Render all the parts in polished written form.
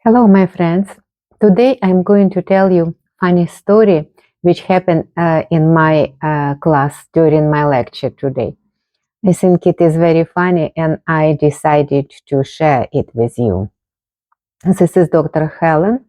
Hello, my friends. Today I'm going to tell you funny story which happened in my class during my lecture today. I think it is very funny and I decided to share it with you. This is Dr. Helen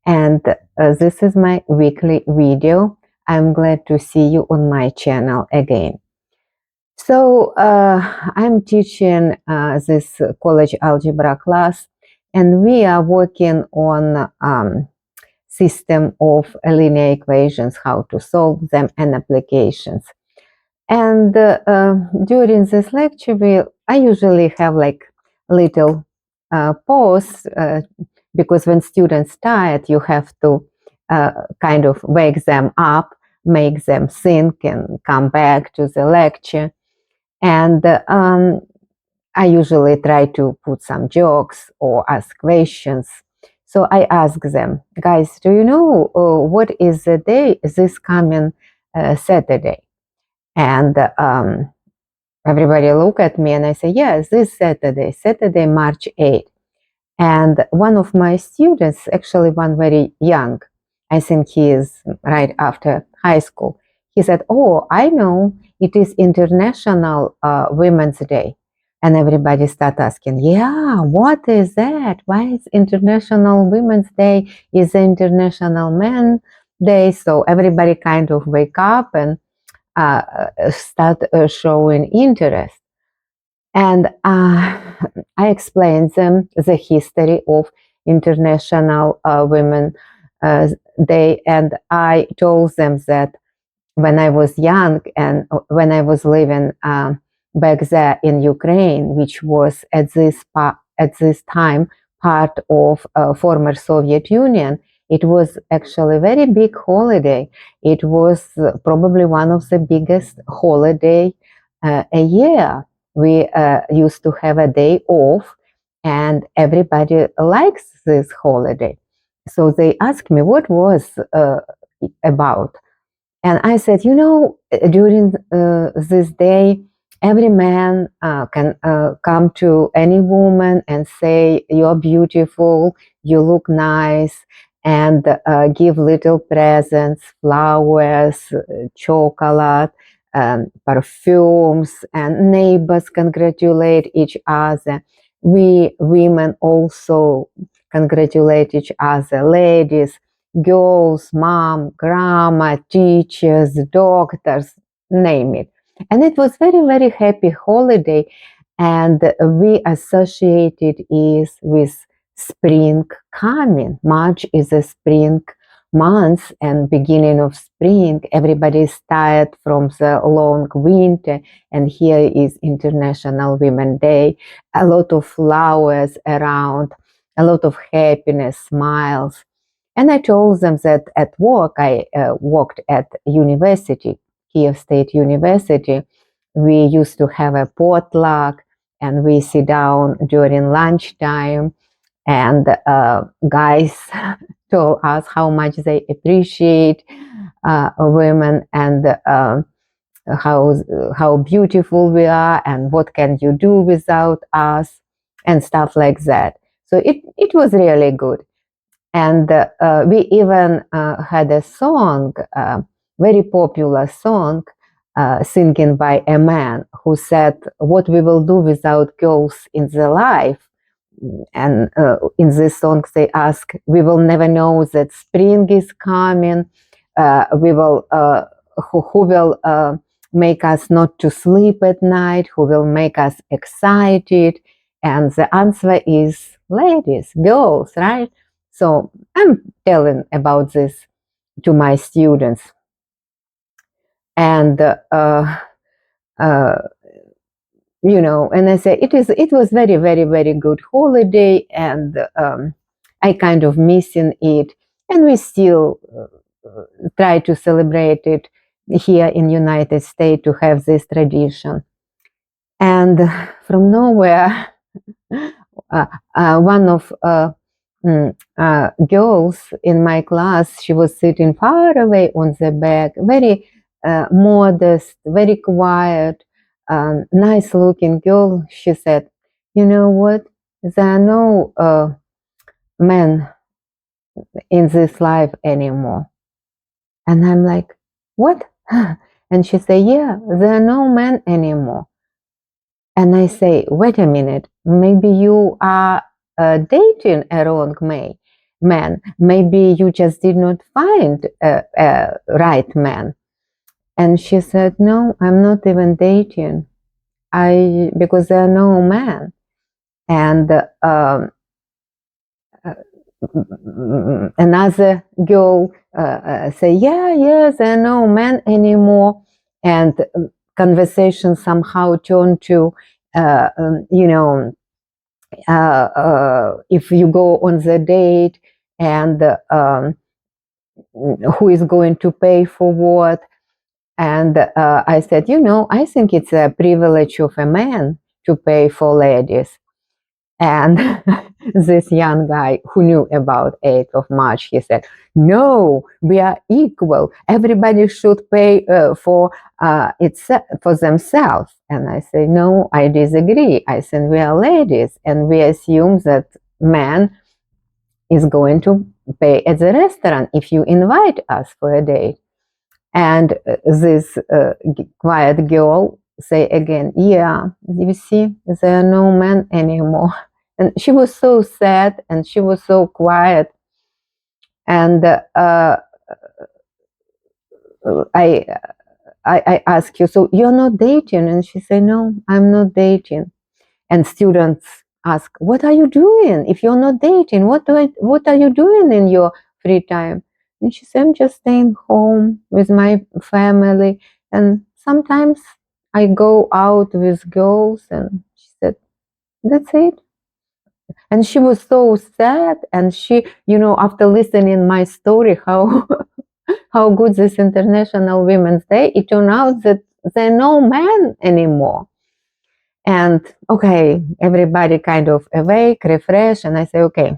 and this is my weekly video. I'm glad to see you on my channel again. So I'm teaching this college algebra class and we are working on system of linear equations, how to solve them, and applications. And during this lecture, I usually have like little pause because when students tired, you have to kind of wake them up, make them think, and come back to the lecture. And I usually try to put some jokes or ask questions. So I ask them, guys, do you know what is the day this coming Saturday? And everybody look at me and I say, yes, this Saturday, March 8th. And one of my students, actually one very young, I think he is right after high school, he said, oh, I know, it is International Women's Day. And everybody start asking, yeah, what is that? Why is International Women's Day? Is International Men Day? So everybody kind of wake up and start showing interest. And I explained them the history of International Women Day, and I told them that when I was young and when I was living back there in Ukraine, which was at this time part of former Soviet Union, it was actually a very big holiday. It was probably one of the biggest holiday a year. We used to have a day off, and everybody likes this holiday. So they asked me what was about. And I said, during this day, every man can come to any woman and say, you're beautiful, you look nice, and give little presents, flowers, chocolate, perfumes, and neighbors congratulate each other. We women also congratulate each other, ladies, girls, mom, grandma, teachers, doctors, name it. And it was very, very happy holiday. And we associated it with spring coming. March is a spring month and beginning of spring. Everybody is tired from the long winter. And here is International Women's Day. A lot of flowers around, a lot of happiness, smiles. And I told them that at work, I worked at university, Kiev State University. We used to have a potluck and we sit down during lunchtime and guys told us how much they appreciate women and how beautiful we are and what can you do without us and stuff like that. So it was really good. And we even had a song, very popular song, singing by a man who said, what we will do without girls in the life. And in this song, they ask, we will never know that spring is coming. We will, who will make us not to sleep at night? Who will make us excited? And the answer is ladies, girls, right? So I'm telling about this to my students. And and I say it was very, very, very good holiday, and I kind of missing it, and we still try to celebrate it here in United States to have this tradition. And from nowhere, one of girls in my class, she was sitting far away on the back, very modest, very quiet, nice looking girl. She said, you know what, there are no men in this life anymore. And I'm like, what? And she say, yeah, there are no men anymore. And I say, wait a minute, maybe you are dating a wrong man. Maybe you just did not find a right man. And she said, no, I'm not even dating. Because there are no men. And another girl say, yeah, there are no men anymore. And conversation somehow turned to, if you go on the date and who is going to pay for what. And I said, I think it's a privilege of a man to pay for ladies. And this young guy who knew about 8th of March, he said, no, we are equal. Everybody should pay for themselves. And I say, no, I disagree. I think we are ladies and we assume that man is going to pay at the restaurant if you invite us for a date. And this quiet girl say again, yeah, you see, there are no men anymore. And she was so sad and she was so quiet. And I asked you, so you're not dating? And she said, no, I'm not dating. And students ask, what are you doing? If you're not dating, what are you doing in your free time? And she said, I'm just staying home with my family. And sometimes I go out with girls. And she said, that's it. And she was so sad. And she, after listening my story, how how good this International Women's Day, it turned out that there are no men anymore. And okay, everybody kind of awake, refresh, and I say, okay,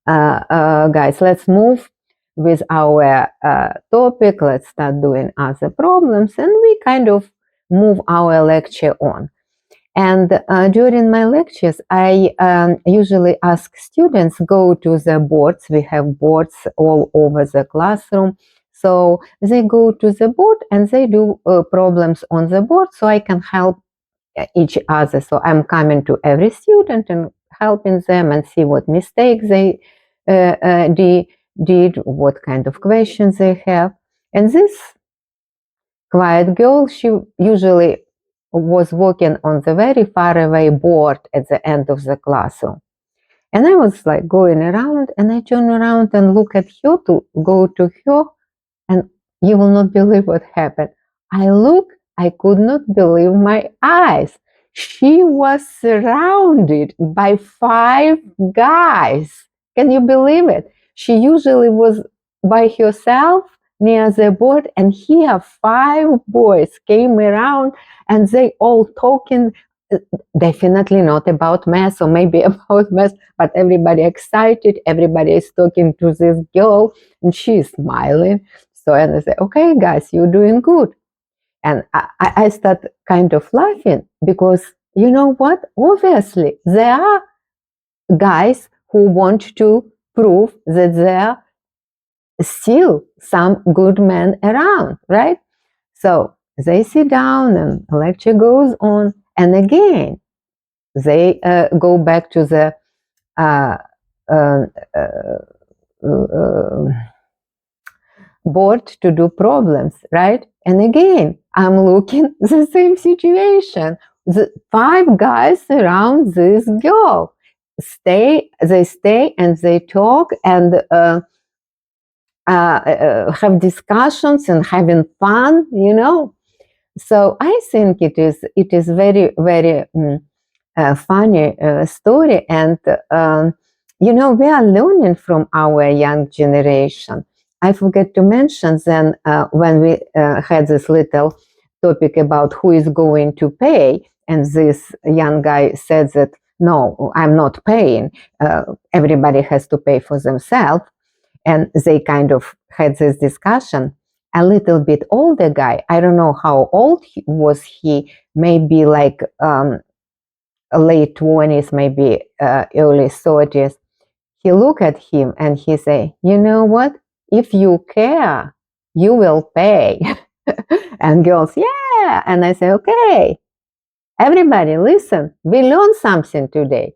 guys, let's move with our topic. Let's start doing other problems, and we kind of move our lecture on. And during my lectures, I usually ask students go to the boards. We have boards all over the classroom. So they go to the board and they do problems on the board so I can help each other. So I'm coming to every student and helping them and see what mistakes they did, what kind of questions they have. And this quiet girl, she usually was working on the very far away board at the end of the classroom. And I was like going around and I turn around and look at her to go to her, and you will not believe what happened. I could not believe my eyes. She was surrounded by 5 guys. Can you believe it? She usually was by herself near the board, and here 5 boys came around and they all talking, definitely not about math or maybe about math, but everybody excited, everybody is talking to this girl and she's smiling. So, and I say, okay, guys, you're doing good. And I start kind of laughing because you know what? Obviously, there are guys who want to prove that there are still some good men around, right? So they sit down and the lecture goes on. And again, they go back to the uh, uh, board to do problems, right? And again, I'm looking the same situation. The 5 guys around this girl they stay and they talk and have discussions and having fun, So I think it is very, very funny story, and we are learning from our young generation. I forget to mention then when we had this little topic about who is going to pay, and this young guy said that no, I'm not paying. Everybody has to pay for themselves, and they kind of had this discussion. A little bit older guy, I don't know how old was he, maybe like late 20s, maybe early 30s. he looked at him and he said, you know what? If you care, you will pay. And girls, yeah. And I say, okay, everybody listen, we learned something today.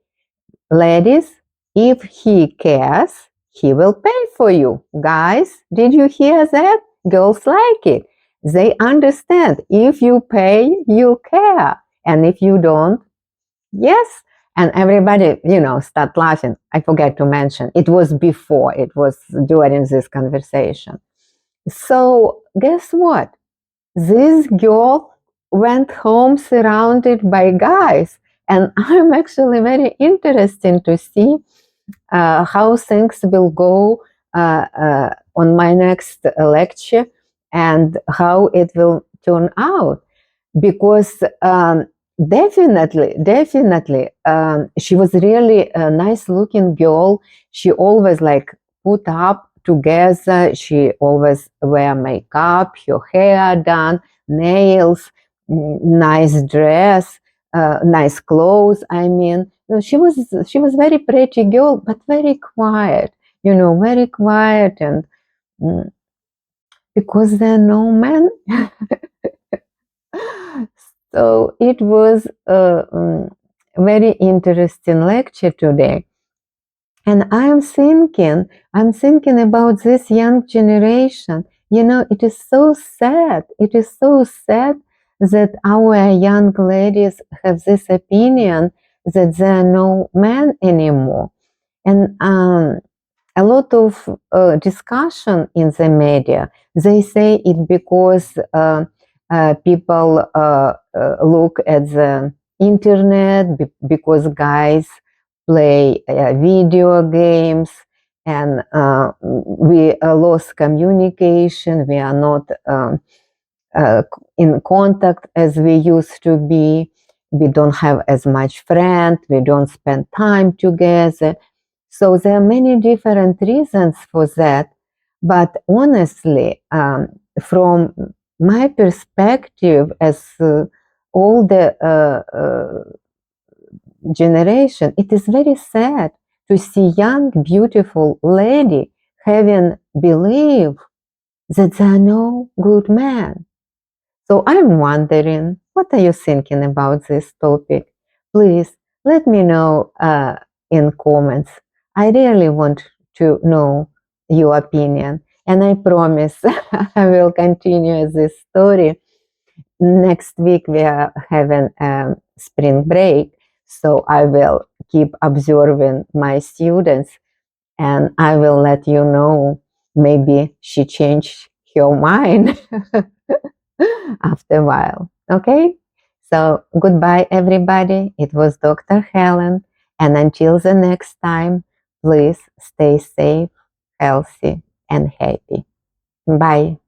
Ladies, if he cares, he will pay for you. Guys, did you hear that? Girls like it. They understand. If you pay, you care. And if you don't, yes. And everybody, start laughing. I forgot to mention, it was before, it was during this conversation. So guess what? This girl went home surrounded by guys. And I'm actually very interested to see how things will go on my next lecture and how it will turn out. Because definitely, she was really a nice looking girl. She always like put up together. She always wear makeup, her hair done, nails, nice dress, nice clothes. I mean, she was very pretty girl, but very quiet. Very quiet, and because there are no men. So it was a very interesting lecture today. And I'm thinking about this young generation. It is so sad. It is so sad that our young ladies have this opinion that there are no men anymore. And a lot of discussion in the media, they say it because people look at the internet, because guys play video games, and we lost communication. We are not in contact as we used to be. We don't have as much friends. We don't spend time together. So there are many different reasons for that. But honestly, from my perspective as older generation, it is very sad to see young, beautiful lady having belief that there are no good men. So I'm wondering, what are you thinking about this topic? Please let me know in comments. I really want to know your opinion. And I promise I will continue this story. Next week we are having a spring break. So I will keep observing my students, and I will let you know, maybe she changed her mind after a while. Okay? So goodbye, everybody. It was Dr. Helen. And until the next time, please stay safe, healthy, and happy. Bye.